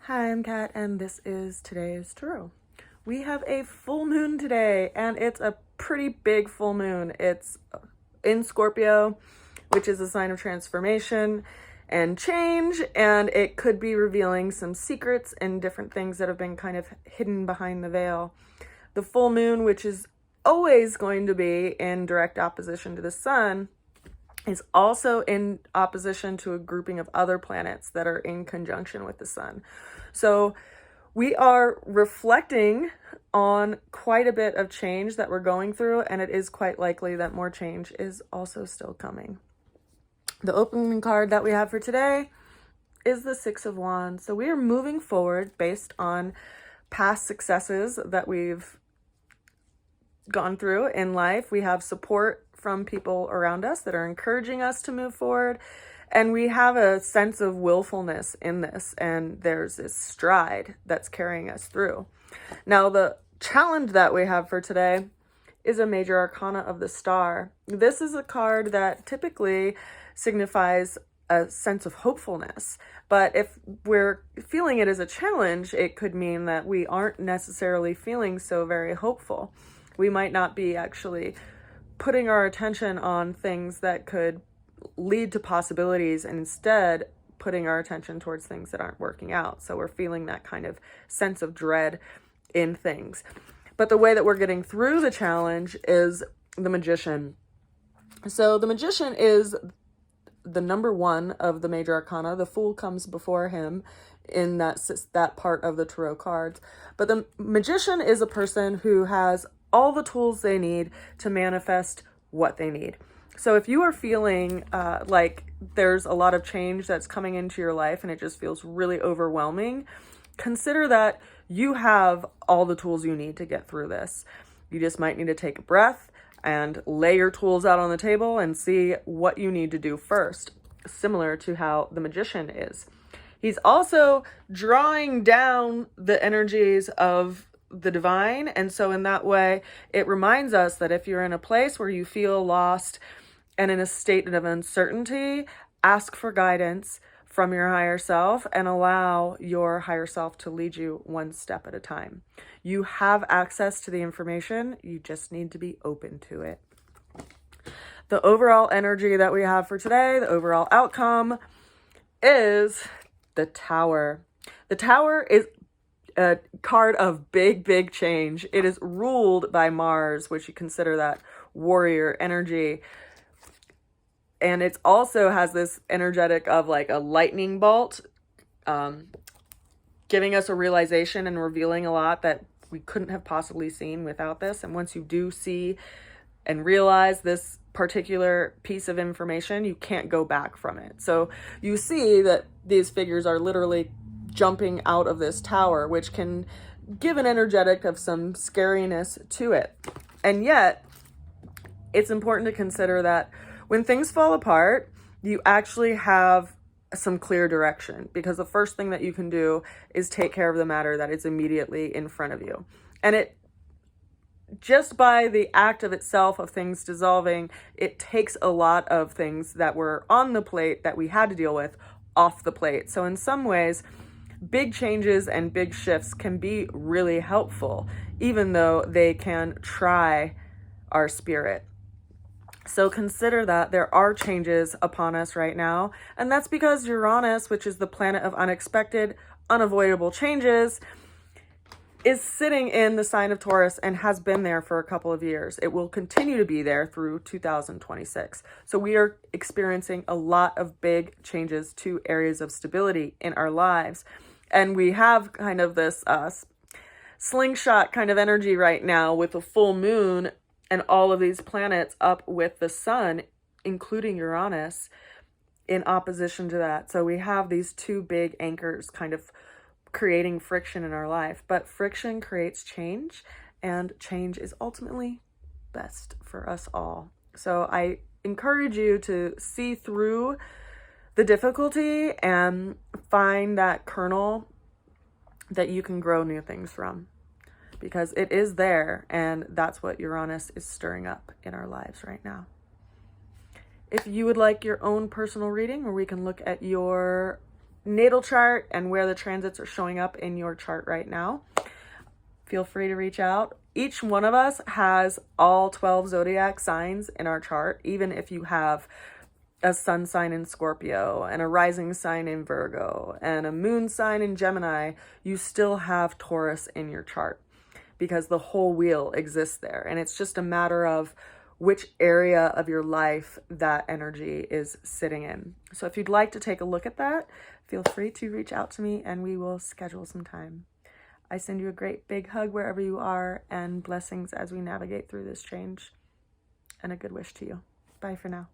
Hi, I'm Kat, and this is today's tarot. We have a full moon today, and it's a pretty big full moon. It's in Scorpio, which is a sign of transformation and change, and it could be revealing some secrets and different things that have been kind of hidden behind the veil. The full moon, which is always going to be in direct opposition to the sun, is also in opposition to a grouping of other planets that are in conjunction with the sun. So we are reflecting on quite a bit of change that we're going through, and it is quite likely that more change is also still coming. The opening card that we have for today is the Six of Wands. So we are moving forward based on past successes that we've gone through in life. We have support from people around us that are encouraging us to move forward. And we have a sense of willfulness in this. And there's this stride that's carrying us through. Now, the challenge that we have for today is a major arcana of the star. This is a card that typically signifies a sense of hopefulness. But if we're feeling it as a challenge, it could mean that we aren't necessarily feeling so very hopeful. We might not be actually putting our attention on things that could lead to possibilities, and instead putting our attention towards things that aren't working out. So we're feeling that kind of sense of dread in things. But the way that we're getting through the challenge is the Magician. So the Magician is the number one of the major arcana. The Fool comes before him in that part of the tarot cards. But the Magician is a person who has all the tools they need to manifest what they need. So if you are feeling like there's a lot of change that's coming into your life and it just feels really overwhelming, consider that you have all the tools you need to get through this. You just might need to take a breath and lay your tools out on the table and see what you need to do first, similar to how the Magician is. He's also drawing down the energies of the divine. And so in that way, it reminds us that if you're in a place where you feel lost and in a state of uncertainty, ask for guidance from your higher self and allow your higher self to lead you one step at a time. You have access to the information. You just need to be open to it. The overall energy that we have for today, the overall outcome, is the Tower. The Tower is a card of big change. It is ruled by Mars, which you consider that warrior energy. And it also has this energetic of like a lightning bolt, giving us a realization and revealing a lot that we couldn't have possibly seen without this. And once you do see and realize this particular piece of information, you can't go back from it. So you see that these figures are literally jumping out of this tower, which can give an energetic of some scariness to it. And yet, it's important to consider that when things fall apart, you actually have some clear direction, because the first thing that you can do is take care of the matter that is immediately in front of you. And it just by the act of itself of things dissolving, it takes a lot of things that were on the plate that we had to deal with off the plate. So in some ways, big changes and big shifts can be really helpful, even though they can try our spirit. So consider that there are changes upon us right now, and that's because Uranus, which is the planet of unexpected, unavoidable changes, is sitting in the sign of Taurus and has been there for a couple of years. It will continue to be there through 2026. So we are experiencing a lot of big changes to areas of stability in our lives. And we have kind of this slingshot kind of energy right now with the full moon and all of these planets up with the sun, including Uranus, in opposition to that. So we have these two big anchors kind of creating friction in our life. But friction creates change, and change is ultimately best for us all. So I encourage you to see through the difficulty and find that kernel that you can grow new things from, because it is there, and that's what Uranus is stirring up in our lives right now. If you would like your own personal reading where we can look at your natal chart and where the transits are showing up in your chart right now, feel free to reach out. Each one of us has all 12 zodiac signs in our chart, even if you have a sun sign in Scorpio and a rising sign in Virgo and a moon sign in Gemini, you still have Taurus in your chart because the whole wheel exists there. And it's just a matter of which area of your life that energy is sitting in. So if you'd like to take a look at that, feel free to reach out to me and we will schedule some time. I send you a great big hug wherever you are, and blessings as we navigate through this change, and a good wish to you. Bye for now.